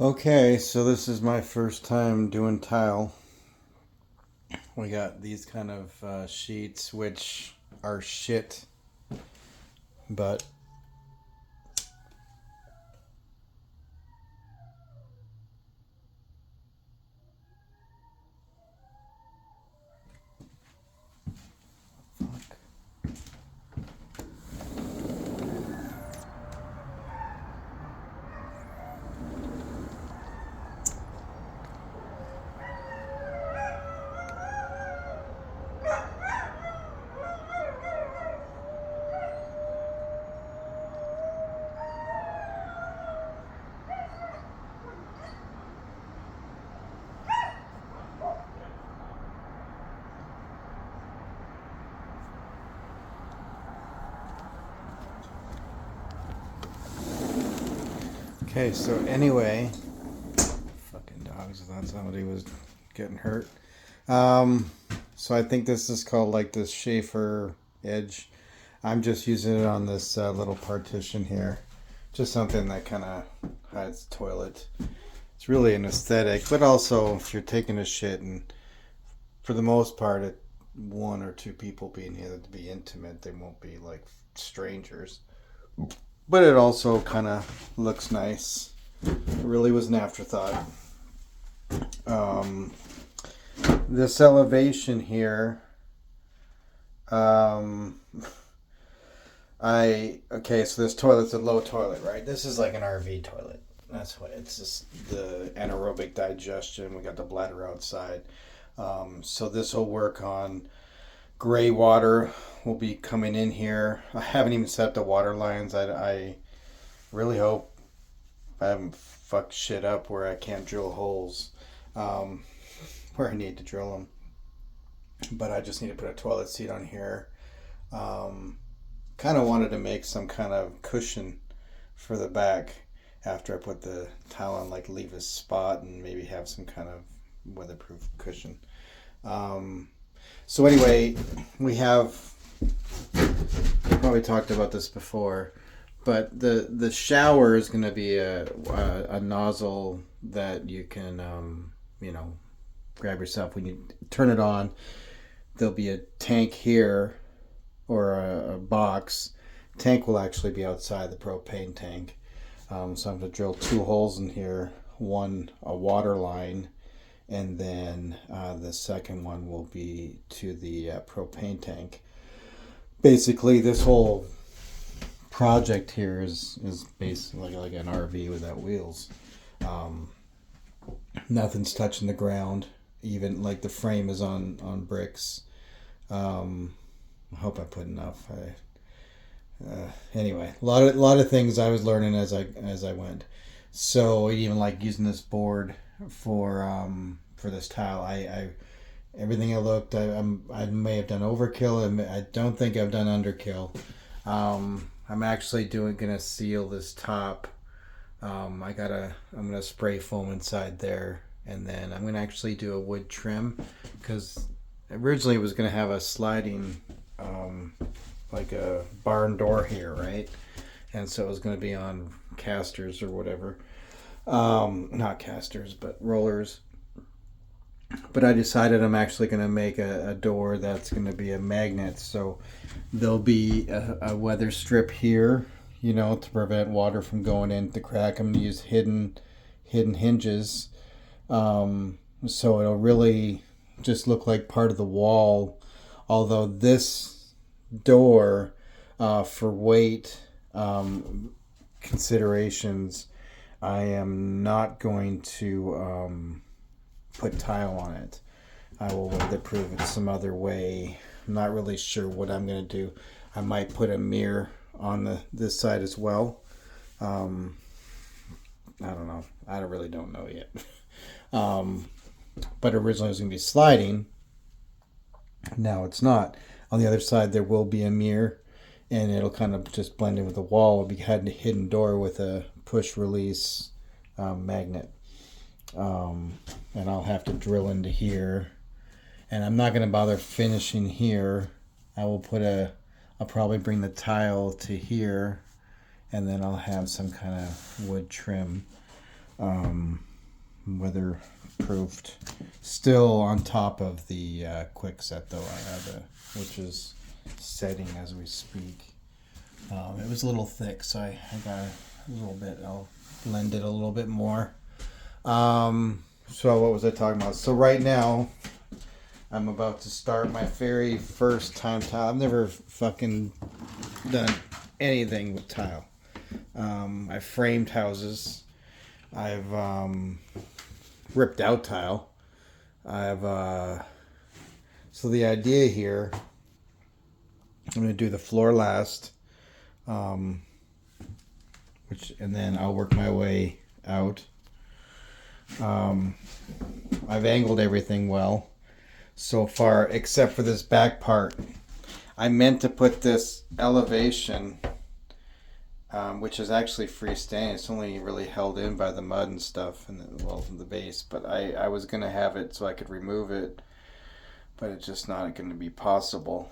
Okay, so this is my first time doing tile. We got these kind of sheets, which are shit, but okay. So anyway, fucking dogs. I thought somebody was getting hurt. Um, so I think this is called like this Schaefer edge. I'm just using it on this little partition here, just something that kind of hides the toilet. It's really an aesthetic, but also if you're taking a shit, and for the most part, one or two people being here to be intimate, they won't be like strangers. But it also kind of looks nice. It really was an afterthought. Um, this elevation here, um, okay, so this toilet's a low toilet, right? This is like an RV toilet. That's what it's just the anaerobic digestion. We got the bladder outside. So this will work on gray water will be coming in here. I haven't even set up the water lines. I really hope I haven't fucked shit up where I can't drill holes um, where I need to drill them. But I just need to put a toilet seat on here. Um, Kind of wanted to make some kind of cushion for the back after I put the tile on, like leave a spot and maybe have some kind of weatherproof cushion. Um, so anyway, we have probably talked about this before, but the shower is going to be a nozzle that you can grab yourself when you turn it on. There'll be a tank here or a box. Tank will actually be outside the propane tank. So I'm going to drill two holes in here. One a water line, and then the second one will be to the propane tank. Basically, this whole project here is basically like an RV without wheels. Um, Nothing's touching the ground. Even like the frame is on bricks. I hope I put enough. Anyway, a lot of things I was learning as I went. So even like using this board for this tile, I everything I looked, I may have done overkill. I don't think I've done underkill. I'm actually gonna seal this top. I'm gonna spray foam inside there, and then I'm gonna actually do a wood trim because originally it was gonna have a sliding, like a barn door here, right? And so it was gonna be on casters or whatever. Not casters, but rollers. But I decided I'm actually going to make a door that's going to be a magnet. So there'll be a weather strip here, to prevent water from going in the crack. I'm going to use hidden hinges. So it'll really just look like part of the wall. Although this door, for weight considerations, I am not going to put tile on it. I will weatherproof it some other way. I'm not really sure what I'm going to do. I might put a mirror on this side as well. I don't know. I really don't know yet. But originally it was going to be sliding. Now it's not. On the other side there will be a mirror, and it'll kind of just blend in with the wall. It'll be had a hidden door with a push release magnet. And I'll have to drill into here, and I'm not going to bother finishing here. I'll probably bring the tile to here, and then I'll have some kind of wood trim. weatherproofed. Still on top of the quick set though. I have which is setting as we speak. It was a little thick, so I got a little bit. I'll blend it a little bit more. So what was I talking about? So right now, I'm about to start my very first time tile. I've never fucking done anything with tile. I've framed houses. I've ripped out tile. So the idea here, I'm going to do the floor last, and then I'll work my way out. I've angled everything well so far, except for this back part. I meant to put this elevation, which is actually freestanding. It's only really held in by the mud and stuff, and the base. But I was gonna have it so I could remove it, but it's just not going to be possible.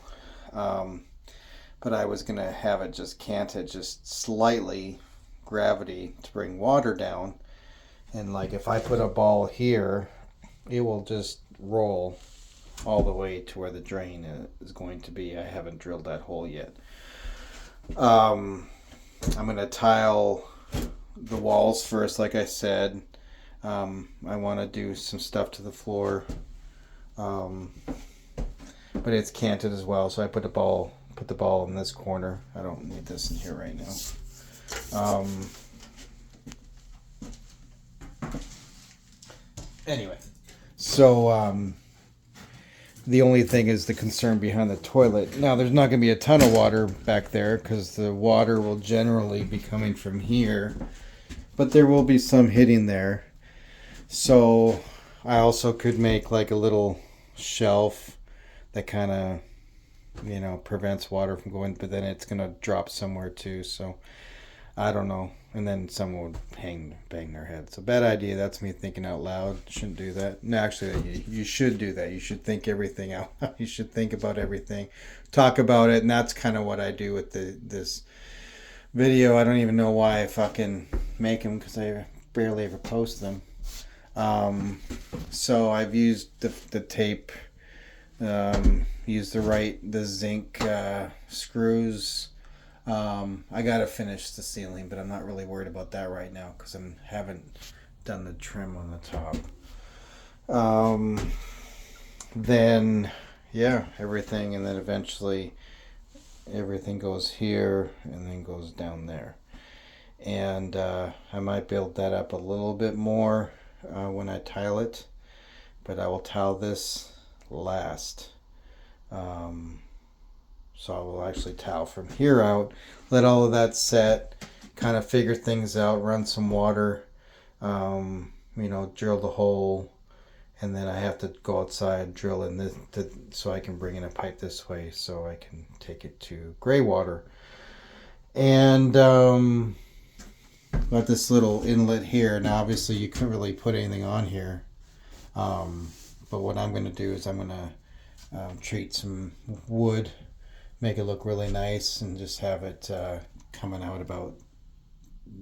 But I was gonna have it just canted just slightly, gravity to bring water down, and like if I put a ball here, it will just roll all the way to where the drain is going to be. I haven't drilled that hole yet. I'm going to tile the walls first, like I said. I want to do some stuff to the floor, but it's canted as well, so I put the ball in this corner. I don't need this in here right now. Anyway, so the only thing is the concern behind the toilet. Now, there's not going to be a ton of water back there because the water will generally be coming from here, but there will be some hitting there. So I also could make like a little shelf that kind of, prevents water from going, but then it's going to drop somewhere too. So I don't know. And then someone would bang their head. So bad idea. That's me thinking out loud. Shouldn't do that. No, actually, you should do that. You should think everything out. You should think about everything. Talk about it. And that's kind of what I do with this video. I don't even know why I fucking make them because I barely ever post them. So I've used the tape. Used the zinc screws. I gotta finish the ceiling, but I'm not really worried about that right now because I haven't done the trim on the top. Then everything, and then eventually everything goes here and then goes down there. And I might build that up a little bit more when I tile it, but I will tile this last. So I will actually tile from here out, let all of that set, kind of figure things out, run some water, drill the hole, and then I have to go outside, drill in this, so I can bring in a pipe this way so I can take it to gray water. And got this little inlet here. Now obviously you couldn't really put anything on here, but what I'm going to do is I'm going to treat some wood, make it look really nice, and just have it coming out about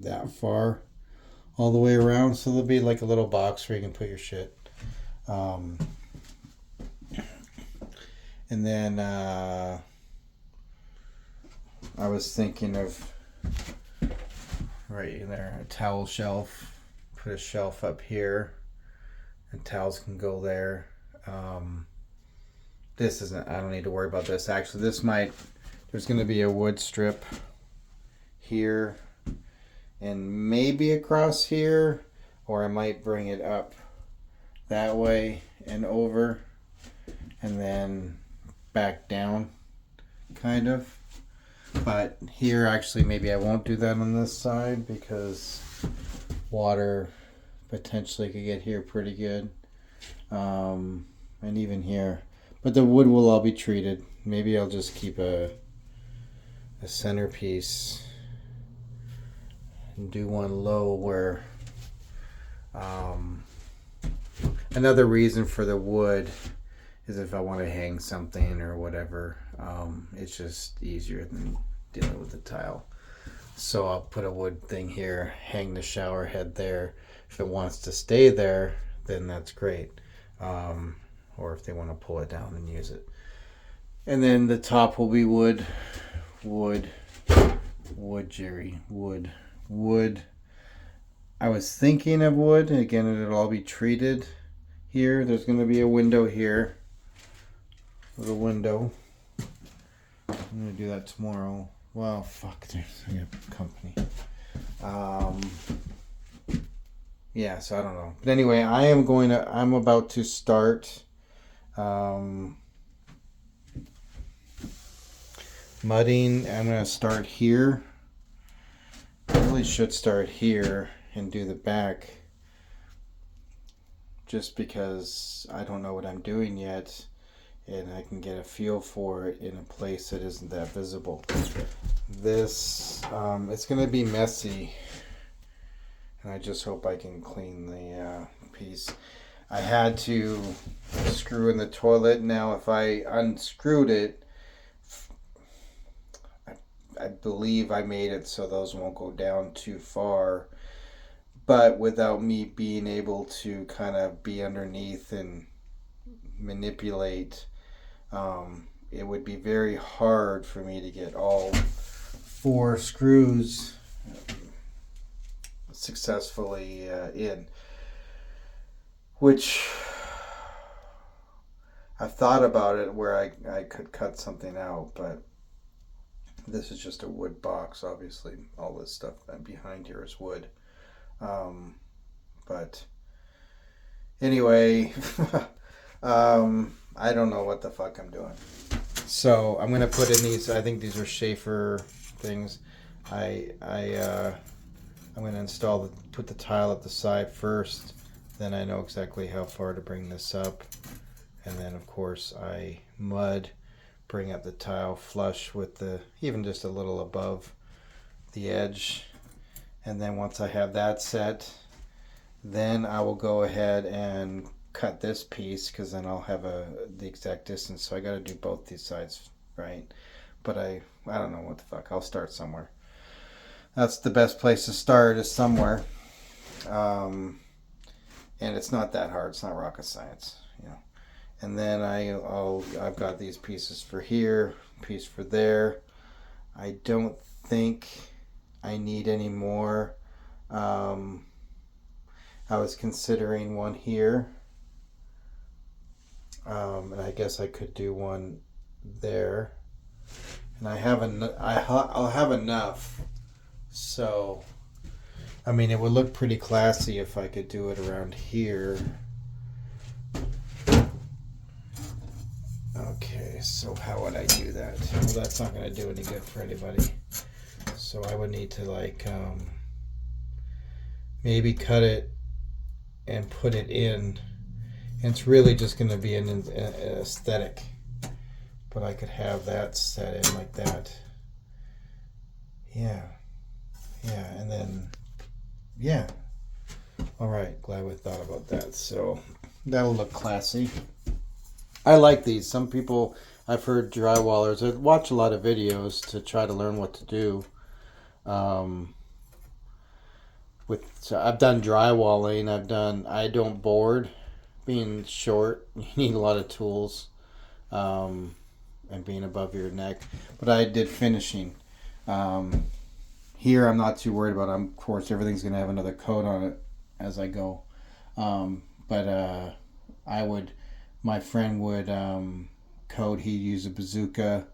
that far all the way around. So there'll be like a little box where you can put your shit. And then I was thinking of right there, a towel shelf. Put a shelf up here and towels can go there. This isn't, I don't need to worry about this. Actually, there's going to be a wood strip here and maybe across here, or I might bring it up that way and over and then back down, kind of. But here, actually, maybe I won't do that on this side because water potentially could get here pretty good. And even here. But the wood will all be treated. Maybe I'll just keep a centerpiece and do one low where another reason for the wood is if I want to hang something or whatever. It's just easier than dealing with the tile. So I'll put a wood thing here, hang the shower head there. If it wants to stay there, then that's great. Um, or if they want to pull it down and use it. And then the top will be wood, wood, wood, Jerry, wood, wood. I was thinking of wood. Again, it'll all be treated here. There's going to be a window here. Little window. I'm going to do that tomorrow. Well, fuck, I got company. Yeah, so I don't know. But anyway, I'm about to start mudding. I'm going to start here. I really should start here and do the back, just because I don't know what I'm doing yet, and I can get a feel for it in a place that isn't that visible. This, it's going to be messy, and I just hope I can clean the piece. I had to screw in the toilet. Now, if I unscrewed it, I believe I made it so those won't go down too far. But without me being able to kind of be underneath and manipulate, it would be very hard for me to get all 4 screws successfully in. Which I've thought about it where I could cut something out, but this is just a wood box. Obviously, all this stuff behind here is wood. But anyway, I don't know what the fuck I'm doing. So I'm gonna put in these. I think these are Schaefer things. I'm gonna put the tile at the side first. Then I know exactly how far to bring this up, and then of course I bring up the tile flush with even just a little above the edge. And then once I have that set, then I will go ahead and cut this piece, because then I'll have the exact distance. So I got to do both these sides, right? But I don't know what the fuck. I'll start somewhere. That's the best place to start, is somewhere. And it's not that hard. It's not rocket science, you know. And then I've got these pieces for here, piece for there. I don't think I need any more. I was considering one here, and I guess I could do one there. And I'll have enough. So, I mean, it would look pretty classy if I could do it around here. Okay, so how would I do that? Well, that's not going to do any good for anybody. So I would need to maybe cut it and put it in. And it's really just going to be an aesthetic. But I could have that set in like that. Yeah. Yeah, and then, yeah. All right, glad we thought about that. So that'll look classy. I like these. Some people, I've heard drywallers, I watch a lot of videos to try to learn what to do. So I've done drywalling. I don't board. Being short, you need a lot of tools, and being above your neck. But I did finishing. Here, I'm not too worried about it. Of course, everything's going to have another coat on it as I go. But my friend would coat. He'd use a bazooka.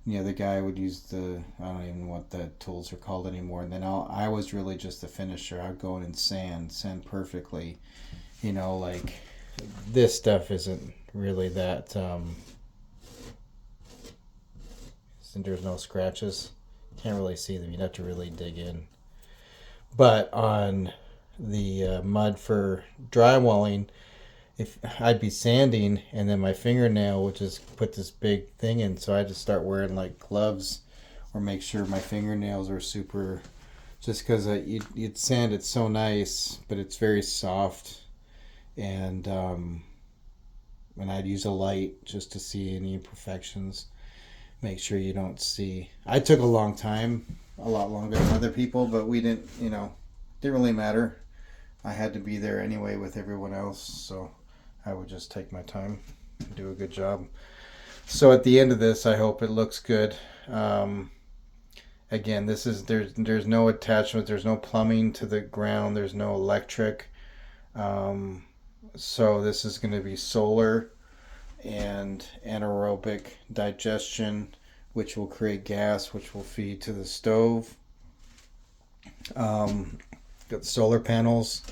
The other guy would use I don't even know what the tools are called anymore. And then I was really just the finisher. I'd go in and sand perfectly. Like this stuff isn't really that. There's no scratches. Can't really see them. You'd have to really dig in. But on the mud for drywalling, if I'd be sanding, and then my fingernail would just put this big thing in, so I had to start wearing like gloves or make sure my fingernails are super, just because you'd sand it so nice, but it's very soft, and I'd use a light just to see any imperfections, make sure you don't see. I took a long time a lot longer than other people, but we didn't, didn't really matter. I had to be there anyway with everyone else, so I would just take my time and do a good job. So at the end of this, I hope it looks good. Again, there's no attachment, there's no plumbing to the ground, there's no electric. So this is going to be solar and anaerobic digestion, which will create gas, which will feed to the stove. Got solar panels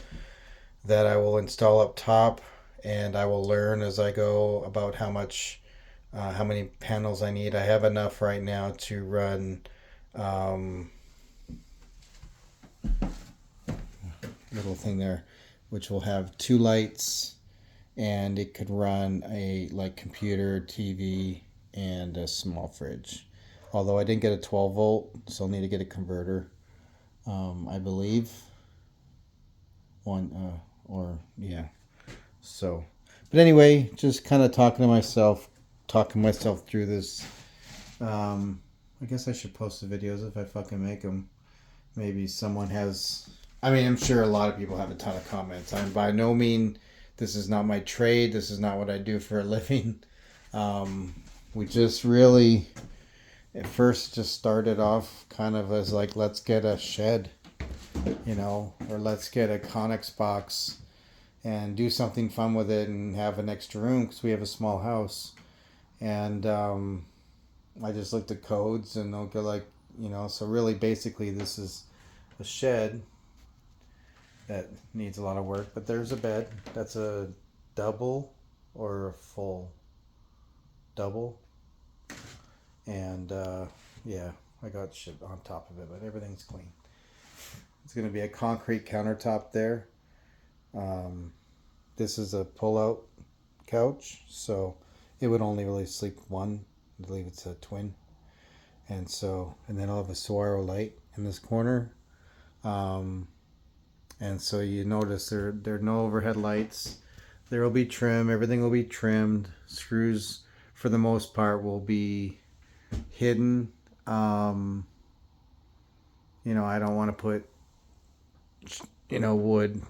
that I will install up top, and I will learn as I go about how many panels I need. I have enough right now to run little thing there, which will have 2 lights, and it could run a computer, TV, and a small fridge. Although I didn't get a 12 volt, so I'll need to get a converter. I believe one So, but anyway, just kind of talking myself through this. I guess I should post the videos if I fucking make them. Maybe someone has. I mean, I'm sure a lot of people have a ton of comments. I'm by no means. This is not my trade. This is not what I do for a living. We just really, at first, just started off kind of as let's get a shed, or let's get a Conex box and do something fun with it and have an extra room because we have a small house. And I just looked at codes and they'll go so really basically this is a shed that needs a lot of work, but there's a bed. That's a double or a full double. And I got shit on top of it, but everything's clean. It's going to be a concrete countertop there. This is a pull-out couch, so it would only really sleep one. I believe it's a twin. And then I'll have a Saguaro light in this corner. And so you notice there are no overhead lights. There will be trim. Everything will be trimmed. Screws, for the most part, will be hidden. I don't want to put wood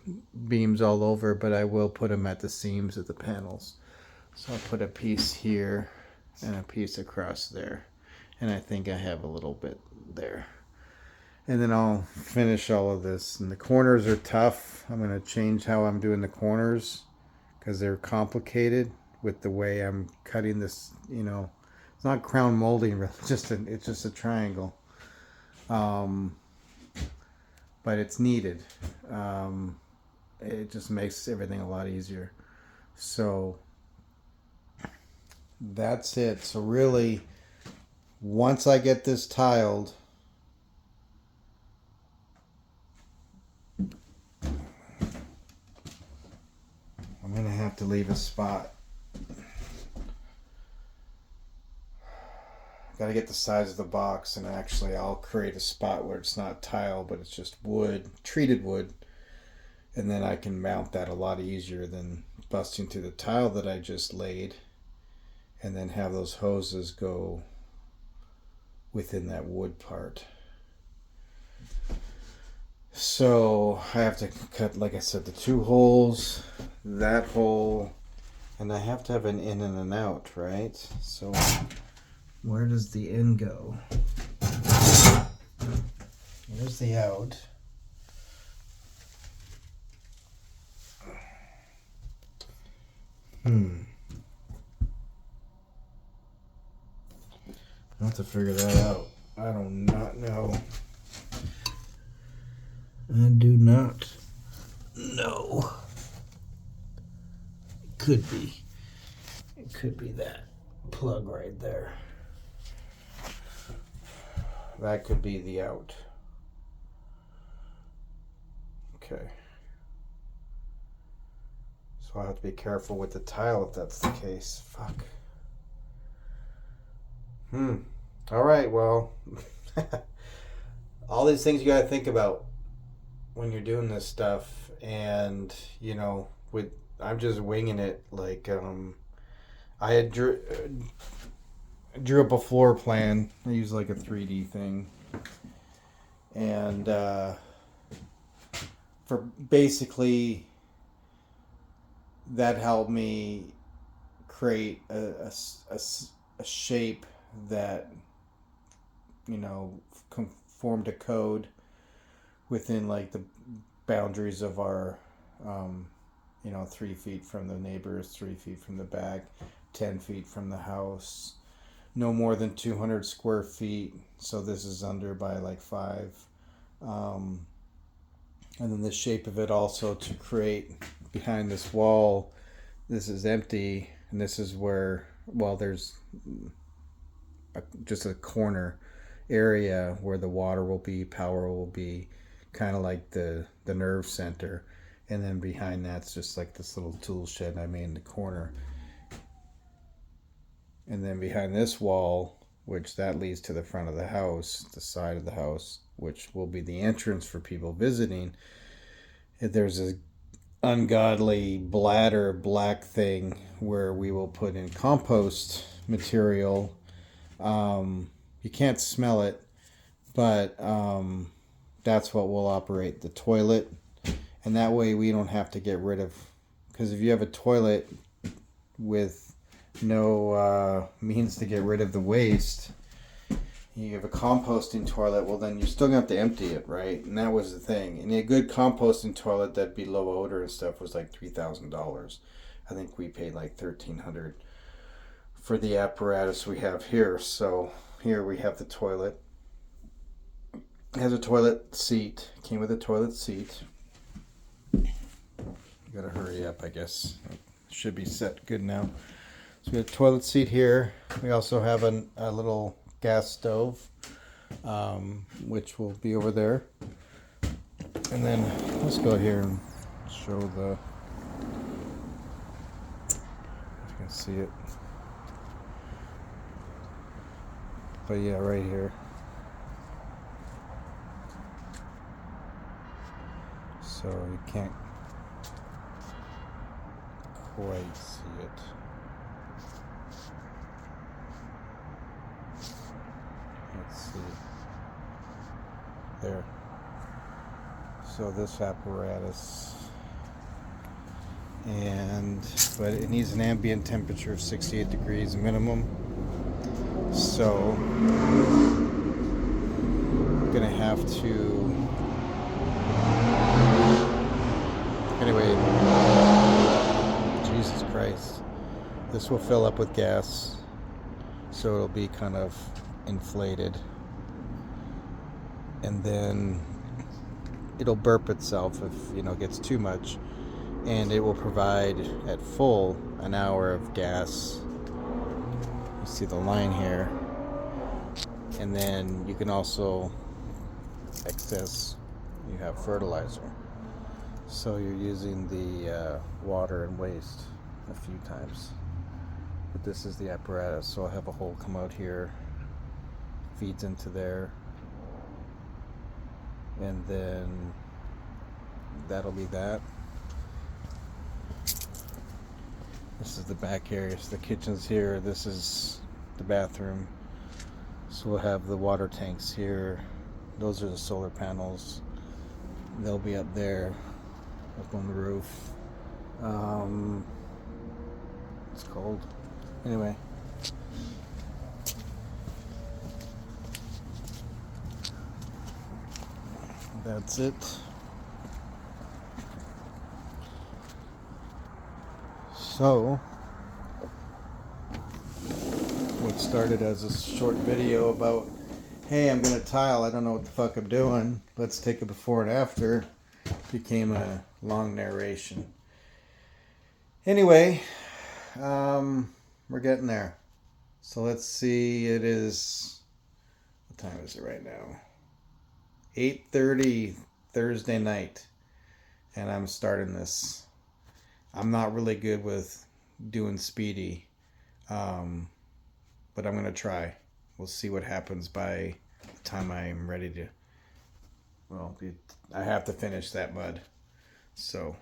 beams all over, but I will put them at the seams of the panels. So I'll put a piece here and a piece across there, and I think I have a little bit there, and then I'll finish all of this. And the corners are tough. I'm going to change how I'm doing the corners because they're complicated with the way I'm cutting this. It's not crown molding, really. It's just a triangle. But it's needed. It just makes everything a lot easier. So that's it. So really, once I get this tiled, I'm going to have to leave a spot. Got to get the size of the box, and actually I'll create a spot where it's not tile, but it's just wood, treated wood, and then I can mount that a lot easier than busting through the tile that I just laid, and then have those hoses go within that wood part. So I have to cut, like I said, the 2 holes, that hole, and I have to have an in and an out, right? So where does the in go? There's the out. I'll have to figure that out. I do not know. I do not know. It could be. It could be that plug right there. That could be the out. Okay. So I'll have to be careful with the tile if that's the case. Fuck. All right, well. All these things you gotta think about when you're doing this stuff. And, I'm just winging it. I had drew up a floor plan. I used a 3D thing, And for basically that helped me create a shape that, you know, conformed to code within like the boundaries of our, 3 feet from the neighbors, 3 feet from the back, 10 feet from the house, no more than 200 square feet. So this is under by like 5. Um, and then the shape of it also to create behind this wall. This is empty, and this is where, well, there's just a corner area where the water will be, power will be, kind of like the nerve center. And then behind that's just like this little tool shed I made in the corner. And then behind this wall, which that leads to the front of the house, the side of the house, which will be the entrance for people visiting, there's a ungodly bladder black thing where we will put in compost material. You can't smell it, but that's what will operate the toilet. And that way we don't have to get rid of, because if you have a toilet with no means to get rid of the waste, you have a composting toilet, well then you're still going to have to empty it, right? And that was the thing. And a good composting toilet that'd be low odor and stuff was like $3,000. I think we paid like $1,300 for the apparatus we have here. So here we have the toilet. It has a toilet seat. Came with a toilet seat. You gotta hurry up, I guess. It should be set good now. So we have a toilet seat here. We also have a little gas stove, which will be over there. And then let's go here and show the, if you can see it. But yeah, right here. So you can't quite see it. Let's see. There. So this apparatus, but it needs an ambient temperature of 68 degrees minimum. So I'm gonna have to, anyway, Jesus Christ. This will fill up with gas, so it'll be kind of inflated. And then it'll burp itself if, it gets too much. And it will provide at full an hour of gas. You see the line here. And then you can also excess, you have fertilizer. So you're using the water and waste a few times. But this is the apparatus. So I have a hole come out here, feeds into there, and then that'll be that. This is the back area. So the kitchen's here. This is the bathroom. So we'll have the water tanks here. Those are the solar panels. They'll be up there, up on the roof. It's cold. Anyway. That's it. So, what started as a short video about, hey, I'm gonna tile, I don't know what the fuck I'm doing, let's take a before and after, became a long narration. Anyway, we're getting there. So let's see, it is, what time is it right now? 8:30 Thursday night, and I'm starting this. I'm not really good with doing speedy, but I'm gonna try. We'll see what happens by the time I'm ready to, I have to finish that mud. So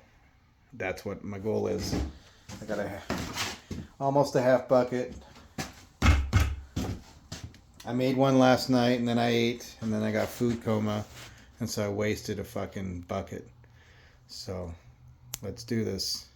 that's what my goal is. I got almost a half bucket. I made one last night, and then I ate, and then I got food coma, and so I wasted a fucking bucket. So let's do this.